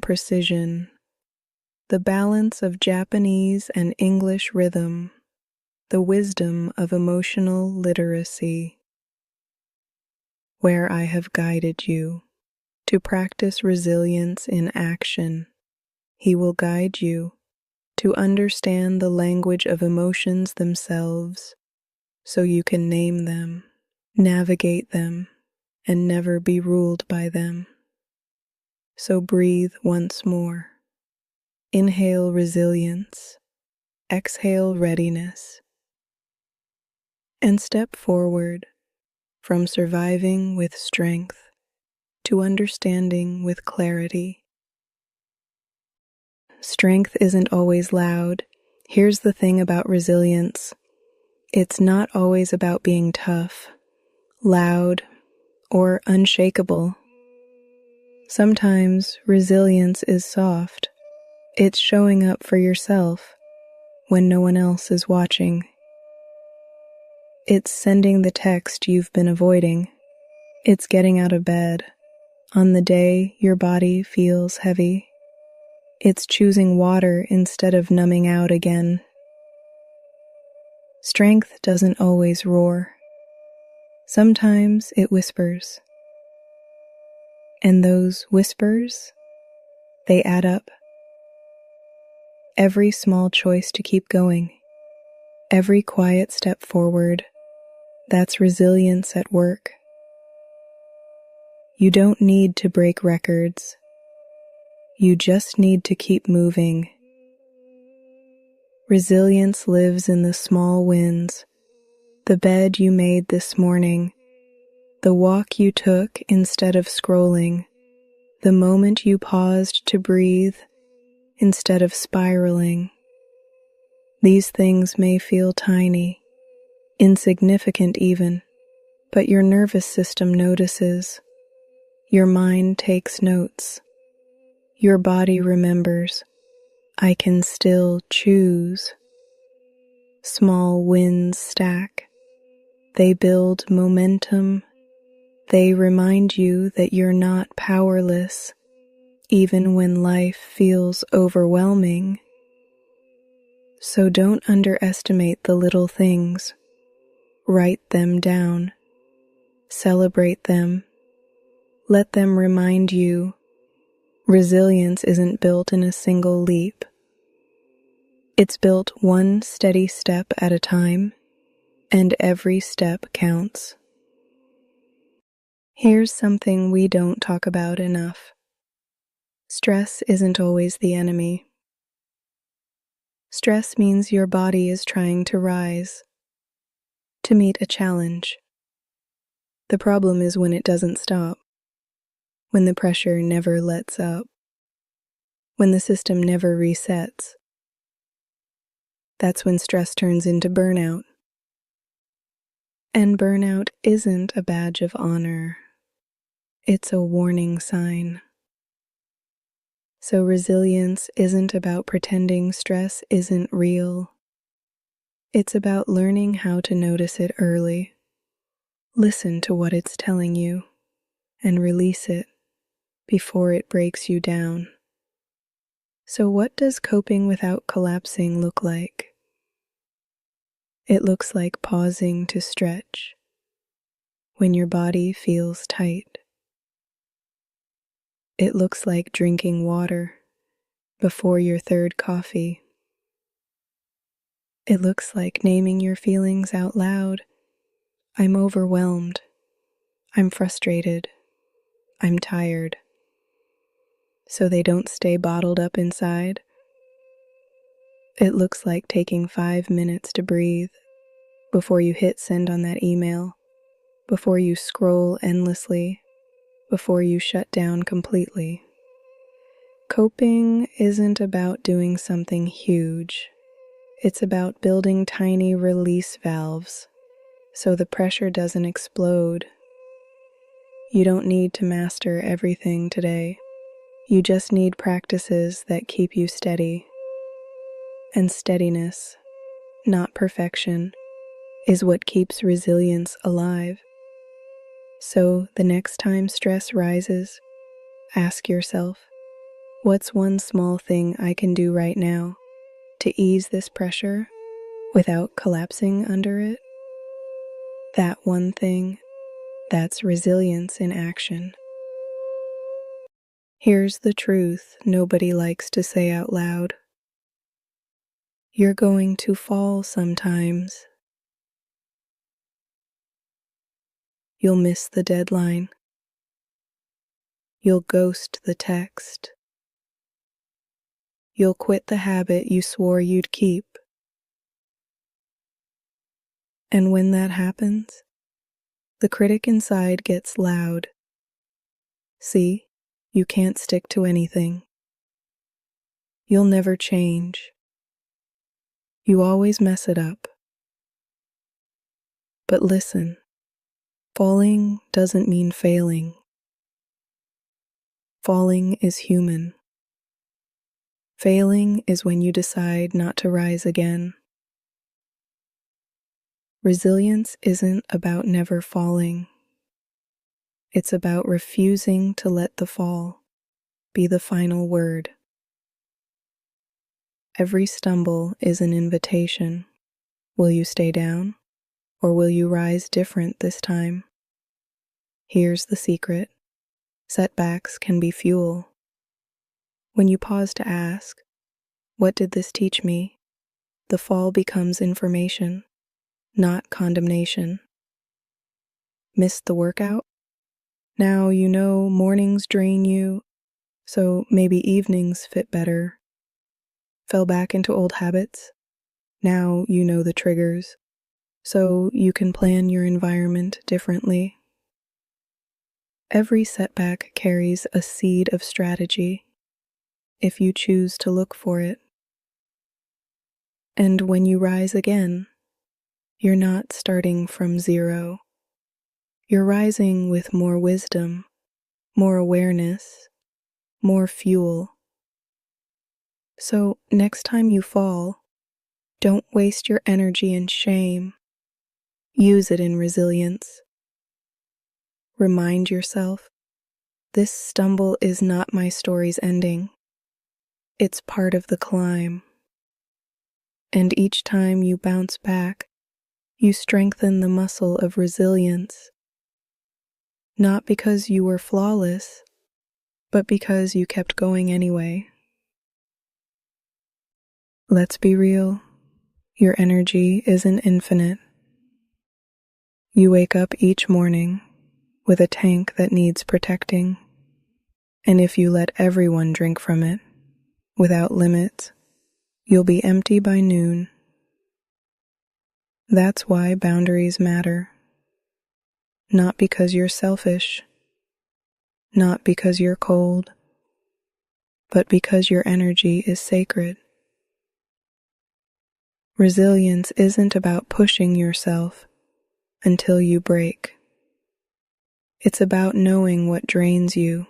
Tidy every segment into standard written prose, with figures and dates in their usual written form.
precision, the balance of Japanese and English rhythm, the wisdom of emotional literacy. Where I have guided you to practice resilience in action, He will guide you to understand the language of emotions themselves so you can name them, navigate them, and never be ruled by them. So breathe once more. Inhale resilience, exhale readiness, and step forward from surviving with strength to understanding with clarity. Strength isn't always loud. Here's the thing about resilience. It's not always about being tough, loud, or unshakable. Sometimes resilience is soft. It's showing up for yourself when no one else is watching. It's sending the text you've been avoiding. It's getting out of bed on the day your body feels heavy. It's choosing water instead of numbing out again. Strength doesn't always roar. Sometimes it whispers. And those whispers, they add up. Every small choice to keep going, every quiet step forward, that's resilience at work. You don't need to break records. You just need to keep moving. Resilience lives in the small wins, the bed you made this morning, the walk you took instead of scrolling, the moment you paused to breathe instead of spiraling. These things may feel tiny, insignificant even, but your nervous system notices. Your mind takes notes. Your body remembers, I can still choose. Small wins stack. They build momentum. They remind you that you're not powerless, even when life feels overwhelming. So don't underestimate the little things. Write them down. Celebrate them. Let them remind you resilience isn't built in a single leap. It's built one steady step at a time, and every step counts. Here's something we don't talk about enough. Stress isn't always the enemy. Stress means your body is trying to rise, to meet a challenge. The problem is when it doesn't stop, when the pressure never lets up, when the system never resets. That's when stress turns into burnout. And burnout isn't a badge of honor. It's a warning sign. So resilience isn't about pretending stress isn't real. It's about learning how to notice it early. Listen to what it's telling you and release it before it breaks you down. So what does coping without collapsing look like? It looks like pausing to stretch when your body feels tight. It looks like drinking water before your third coffee. It looks like naming your feelings out loud. I'm overwhelmed. I'm frustrated. I'm tired. So they don't stay bottled up inside. It looks like taking 5 minutes to breathe before you hit send on that email, before you scroll endlessly, before you shut down completely. Coping isn't about doing something huge. It's about building tiny release valves so the pressure doesn't explode. You don't need to master everything today. You just need practices that keep you steady. And steadiness, not perfection, is what keeps resilience alive. So the next time stress rises, ask yourself, What's one small thing I can do right now to ease this pressure without collapsing under it? That one thing, that's resilience in action. Here's the truth nobody likes to say out loud. You're going to fall sometimes. You'll miss the deadline. You'll ghost the text. You'll quit the habit you swore you'd keep. And when that happens, the critic inside gets loud. See, you can't stick to anything. You'll never change. You always mess it up. But listen, falling doesn't mean failing. Falling is human. Failing is when you decide not to rise again. Resilience isn't about never falling. It's about refusing to let the fall be the final word. Every stumble is an invitation. Will you stay down, or will you rise different this time? Here's the secret. Setbacks can be fuel. When you pause to ask, what did this teach me? The fall becomes information, not condemnation. Missed the workout? Now you know mornings drain you, so maybe evenings fit better. Fell back into old habits? Now you know the triggers, so you can plan your environment differently. Every setback carries a seed of strategy, if you choose to look for it. And when you rise again, you're not starting from zero. You're rising with more wisdom, more awareness, more fuel. So next time you fall, don't waste your energy in shame. Use it in resilience. Remind yourself, this stumble is not my story's ending. It's part of the climb. And each time you bounce back, you strengthen the muscle of resilience. Not because you were flawless, but because you kept going anyway. Let's be real. Your energy isn't infinite. You wake up each morning with a tank that needs protecting. And if you let everyone drink from it, without limits, you'll be empty by noon. That's why boundaries matter. Not because you're selfish, not because you're cold, but because your energy is sacred. Resilience isn't about pushing yourself until you break. It's about knowing what drains you,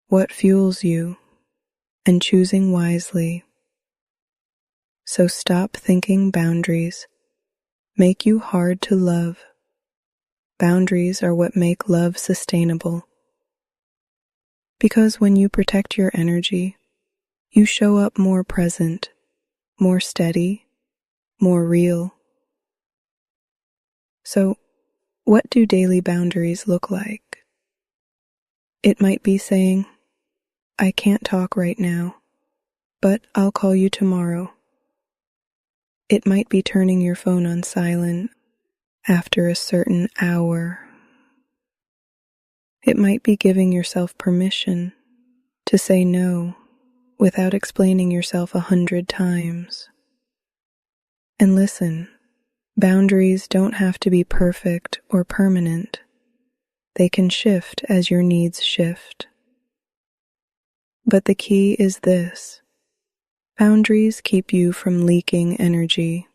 what fuels you, and choosing wisely. So stop thinking boundaries make you hard to love. Boundaries are what make love sustainable. Because when you protect your energy, you show up more present, more steady, more real. So, what do daily boundaries look like? It might be saying, I can't talk right now, but I'll call you tomorrow. It might be turning your phone on silent after a certain hour. It might be giving yourself permission to say no without explaining yourself 100 times. And listen, boundaries don't have to be perfect or permanent. They can shift as your needs shift. But the key is this. Boundaries keep you from leaking energy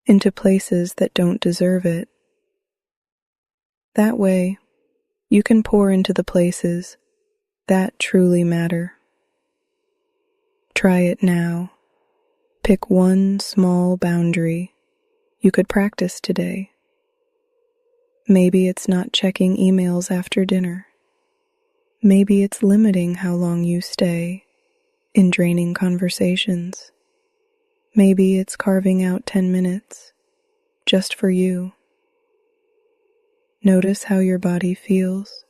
into places that don't deserve it. That way, you can pour into the places that truly matter. Try it now. Pick one small boundary you could practice today. Maybe it's not checking emails after dinner. Maybe it's limiting how long you stay in draining conversations. Maybe it's carving out 10 minutes just for you. Notice how your body feels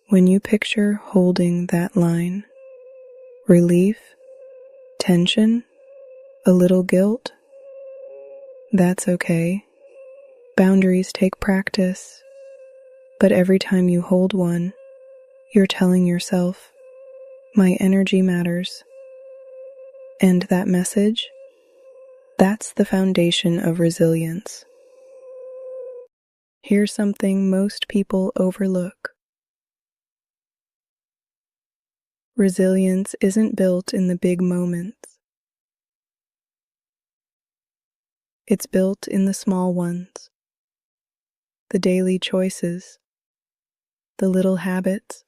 when you picture holding that line. Relief, tension, a little guilt. That's okay. Boundaries take practice, but every time you hold one, you're telling yourself, my energy matters. And that message, that's the foundation of resilience. Here's something most people overlook. Resilience isn't built in the big moments. It's built in the small ones, the daily choices, the little habits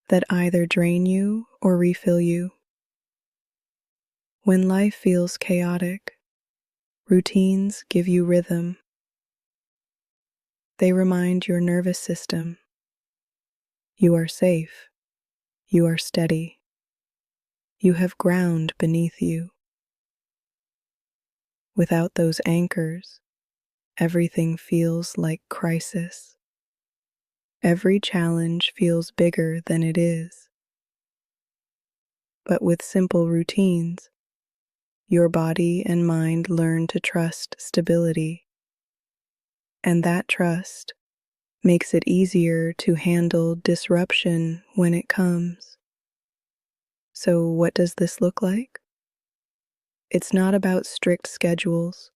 that either drain you or refill you. When life feels chaotic, routines give you rhythm. They remind your nervous system, you are safe, you are steady, you have ground beneath you. Without those anchors, everything feels like crisis. Every challenge feels bigger than it is. But with simple routines, your body and mind learn to trust stability. And that trust makes it easier to handle disruption when it comes. So what does this look like? It's not about strict schedules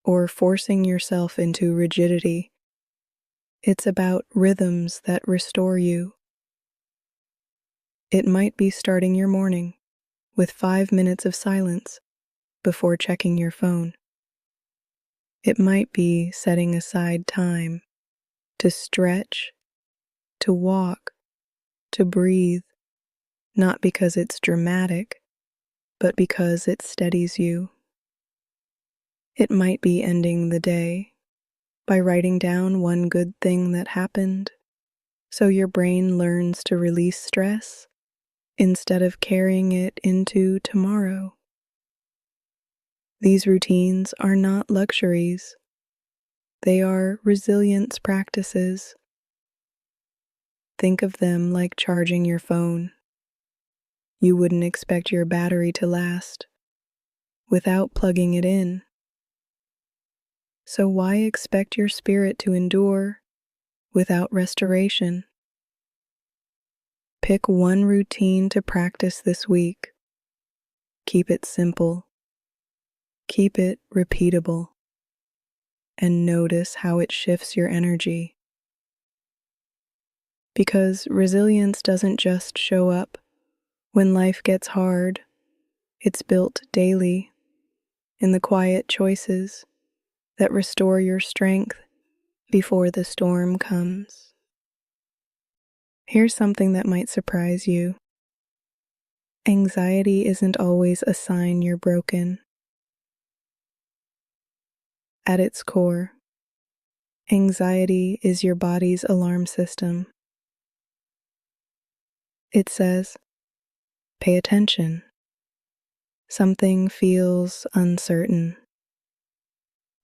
or forcing yourself into rigidity. It's about rhythms that restore you. It might be starting your morning with 5 minutes of silence before checking your phone. It might be setting aside time to stretch, to walk, to breathe, not because it's dramatic, but because it steadies you. It might be ending the day by writing down one good thing that happened, so your brain learns to release stress instead of carrying it into tomorrow. These routines are not luxuries. They are resilience practices. Think of them like charging your phone. You wouldn't expect your battery to last without plugging it in. So why expect your spirit to endure without restoration? Pick one routine to practice this week. Keep it simple. Keep it repeatable. And notice how it shifts your energy. Because resilience doesn't just show up when life gets hard. It's built daily in the quiet choices that restore your strength before the storm comes. Here's something that might surprise you. Anxiety isn't always a sign you're broken. At its core, anxiety is your body's alarm system. It says, pay attention. Something feels uncertain.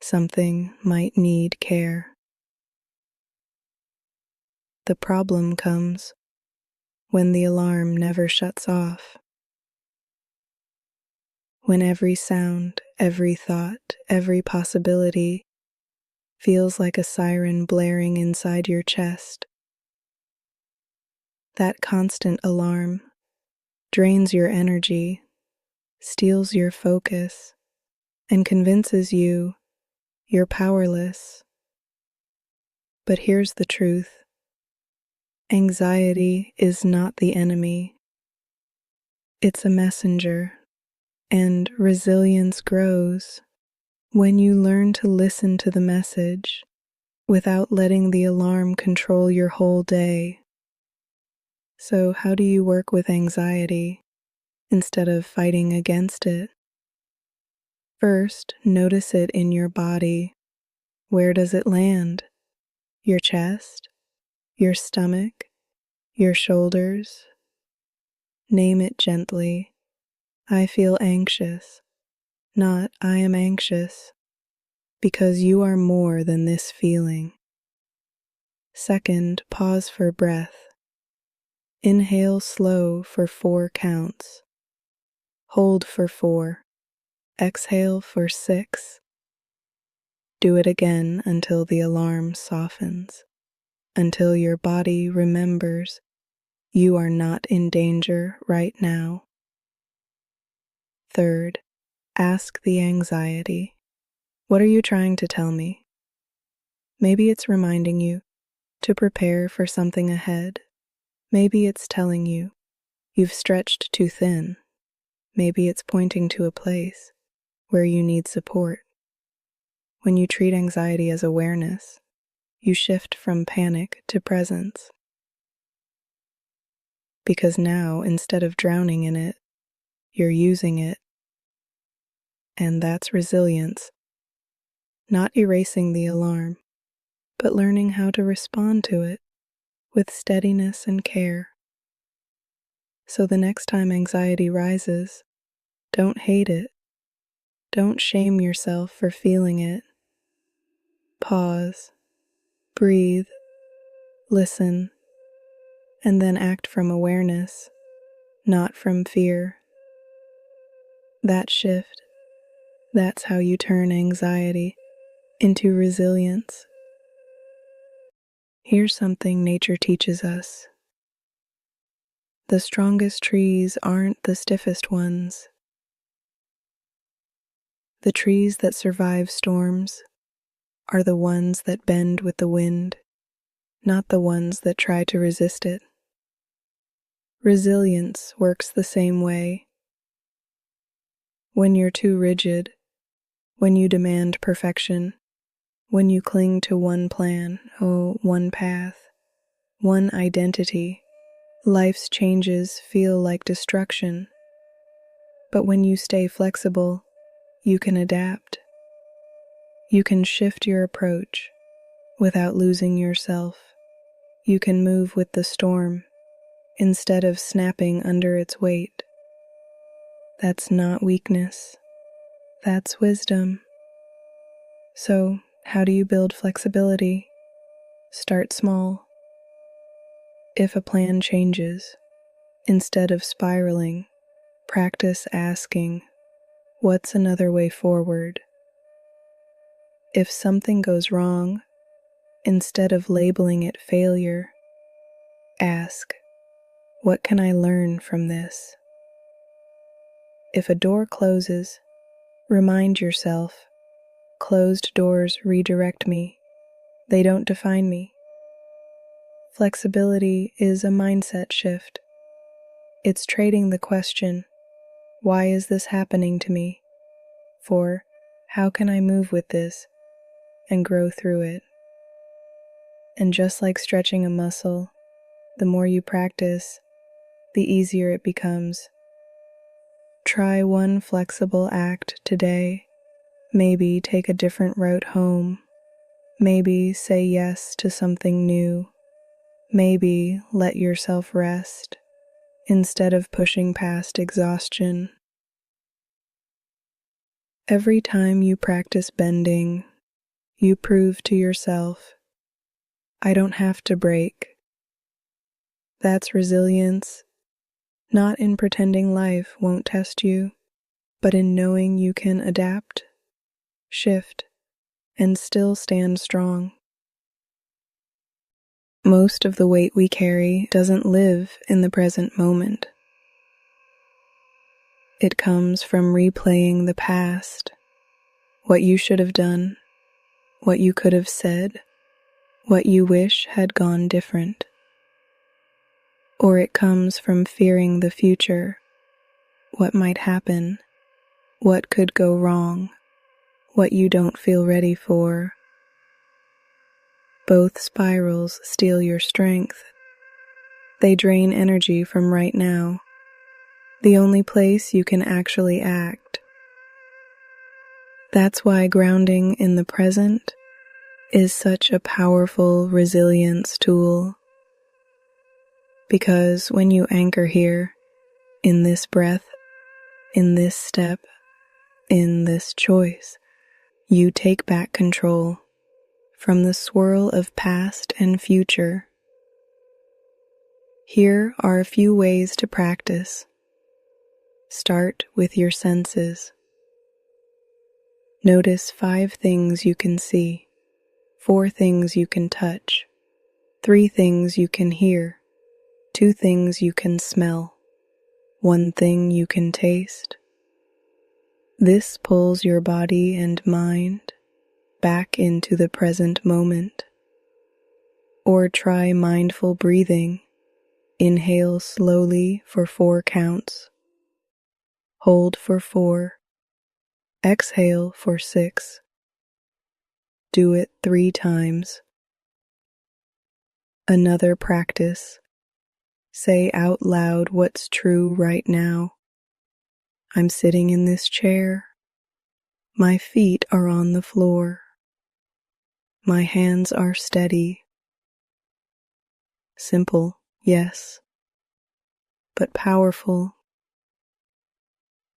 Something might need care. The problem comes when the alarm never shuts off. When every sound, every thought, every possibility feels like a siren blaring inside your chest. That constant alarm drains your energy, steals your focus, and convinces you you're powerless. But here's the truth. Anxiety is not the enemy. It's a messenger, and resilience grows when you learn to listen to the message without letting the alarm control your whole day. So how do you work with anxiety instead of fighting against it? First, notice it in your body. Where does it land? Your chest? Your stomach? your shoulders. Name it gently. I feel anxious, not I am anxious, because you are more than this feeling. Second, pause for breath. Inhale slow for 4 counts. Hold for 4. Exhale for 6. Do it again until the alarm softens, until your body remembers you are not in danger right now. Third, ask the anxiety, what are you trying to tell me? Maybe it's reminding you to prepare for something ahead. Maybe it's telling you you've stretched too thin. Maybe it's pointing to a place where you need support. When you treat anxiety as awareness, you shift from panic to presence. Because now, instead of drowning in it, you're using it. And that's resilience. Not erasing the alarm, but learning how to respond to it with steadiness and care. So the next time anxiety rises, don't hate it. Don't shame yourself for feeling it. Pause, breathe, listen, and then act from awareness, not from fear. That shift, that's how you turn anxiety into resilience. Here's something nature teaches us. The strongest trees aren't the stiffest ones. The trees that survive storms are the ones that bend with the wind, not the ones that try to resist it. Resilience works the same way. When you're too rigid, when you demand perfection, when you cling to one plan, one path, one identity, life's changes feel like destruction. But when you stay flexible, you can adapt. You can shift your approach without losing yourself. You can move with the storm instead of snapping under its weight. That's not weakness. That's wisdom. So, how do you build flexibility? Start small. If a plan changes, instead of spiraling, practice asking, what's another way forward? If something goes wrong, instead of labeling it failure, ask, what can I learn from this? If a door closes, remind yourself, closed doors redirect me. They don't define me. Flexibility is a mindset shift. It's trading the question, why is this happening to me? For, how can I move with this and grow through it? And just like stretching a muscle, the more you practice, the easier it becomes. Try one flexible act today. Maybe take a different route home. Maybe say yes to something new. Maybe let yourself rest instead of pushing past exhaustion. Every time you practice bending, you prove to yourself, I don't have to break. That's resilience, not in pretending life won't test you, but in knowing you can adapt, shift, and still stand strong. Most of the weight we carry doesn't live in the present moment. It comes from replaying the past, what you should have done, what you could have said, what you wish had gone different. Or it comes from fearing the future, what might happen, what could go wrong, what you don't feel ready for. Both spirals steal your strength. They drain energy from right now, the only place you can actually act. That's why grounding in the present is such a powerful resilience tool. Because when you anchor here, in this breath, in this step, in this choice, you take back control from the swirl of past and future. Here are a few ways to practice. Start with your senses. Notice 5 things you can see, 4 things you can touch, 3 things you can hear, 2 things you can smell, 1 thing you can taste. This pulls your body and mind back into the present moment. Or try mindful breathing. Inhale slowly for 4 counts. Hold for 4. Exhale for 6. Do it 3 times. Another practice. Say out loud what's true right now. I'm sitting in this chair. My feet are on the floor. My hands are steady. Simple, yes, but powerful.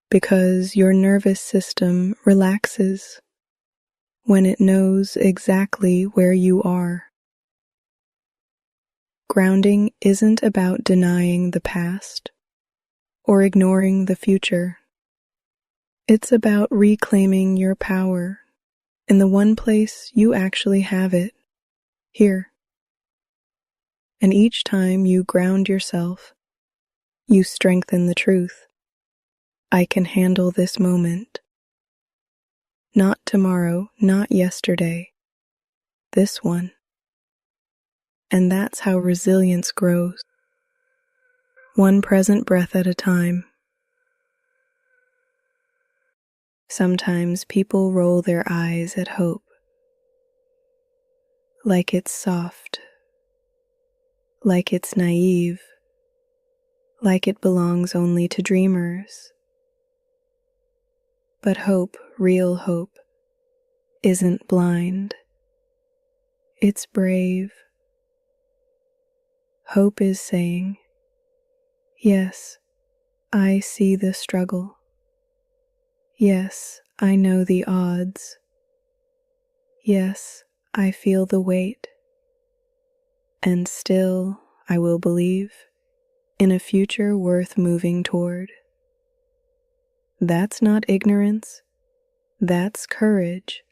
Because your nervous system relaxes when it knows exactly where you are. Grounding isn't about denying the past or ignoring the future. It's about reclaiming your power in the one place you actually have it, here. And each time you ground yourself, you strengthen the truth. I can handle this moment. Not tomorrow, not yesterday. This one. And that's how resilience grows. One present breath at a time. Sometimes people roll their eyes at hope, like it's soft, like it's naive, like it belongs only to dreamers. But hope, real hope, isn't blind. It's brave. Hope is saying, yes, I see the struggle. Yes, I know the odds. Yes, I feel the weight. And still, I will believe in a future worth moving toward. That's not ignorance. That's courage.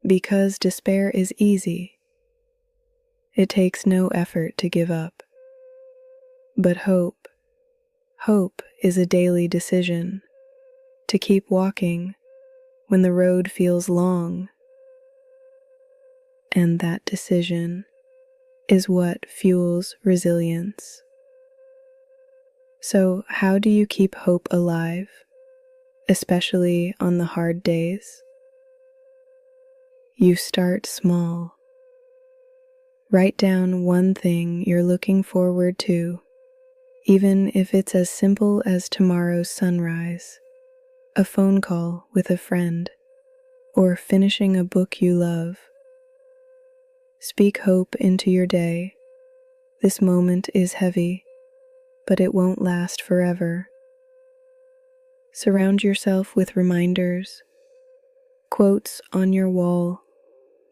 Because despair is easy. It takes no effort to give up. But hope is a daily decision to keep walking when the road feels long. And that decision is what fuels resilience. So, how do you keep hope alive, especially on the hard days? You start small. Write down one thing you're looking forward to, even if it's as simple as tomorrow's sunrise, a phone call with a friend, or finishing a book you love. Speak hope into your day. This moment is heavy, but it won't last forever. Surround yourself with reminders, quotes on your wall,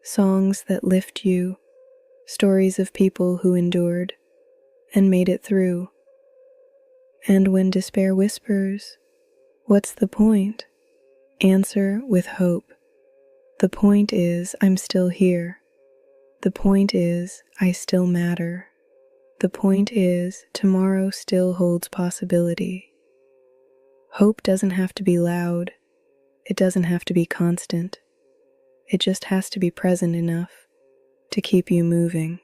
songs that lift you, stories of people who endured and made it through. And when despair whispers, "What's the point?" answer with hope. The point is, I'm still here. The point is, I still matter. The point is, tomorrow still holds possibility. Hope doesn't have to be loud. It doesn't have to be constant. It just has to be present enough to keep you moving.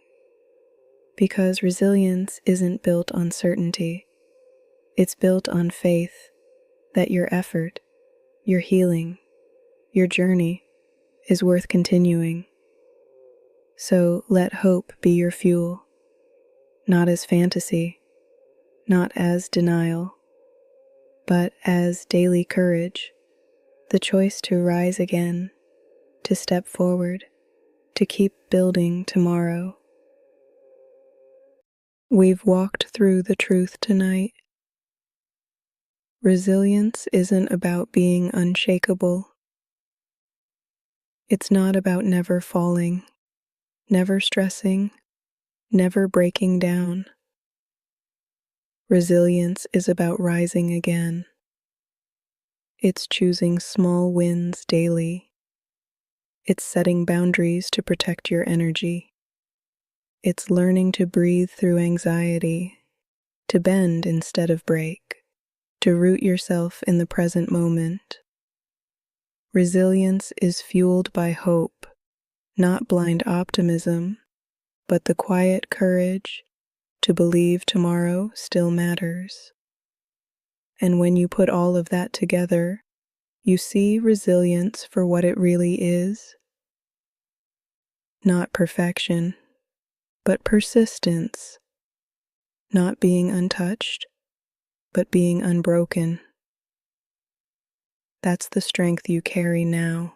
Because resilience isn't built on certainty. It's built on faith that your effort, your healing, your journey is worth continuing. So let hope be your fuel, not as fantasy, not as denial, but as daily courage, the choice to rise again, to step forward, to keep building tomorrow. We've walked through the truth tonight. Resilience isn't about being unshakable. It's not about never falling, never stressing, never breaking down. Resilience is about rising again. It's choosing small wins daily. It's setting boundaries to protect your energy. It's learning to breathe through anxiety, to bend instead of break, to root yourself in the present moment. Resilience is fueled by hope, not blind optimism, but the quiet courage to believe tomorrow still matters. And when you put all of that together, you see resilience for what it really is. Not perfection, but persistence. Not being untouched, but being unbroken. That's the strength you carry now.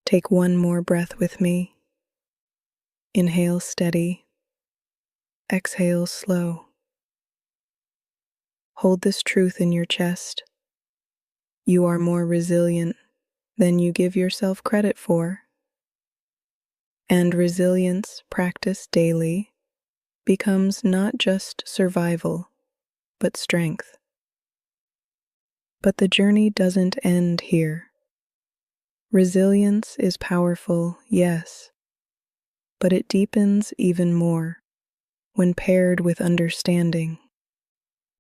Take one more breath with me. Inhale steady. Exhale slow. Hold this truth in your chest. You are more resilient than you give yourself credit for. And resilience practiced daily becomes not just survival, but strength. But the journey doesn't end here. Resilience is powerful, yes, but it deepens even more when paired with understanding.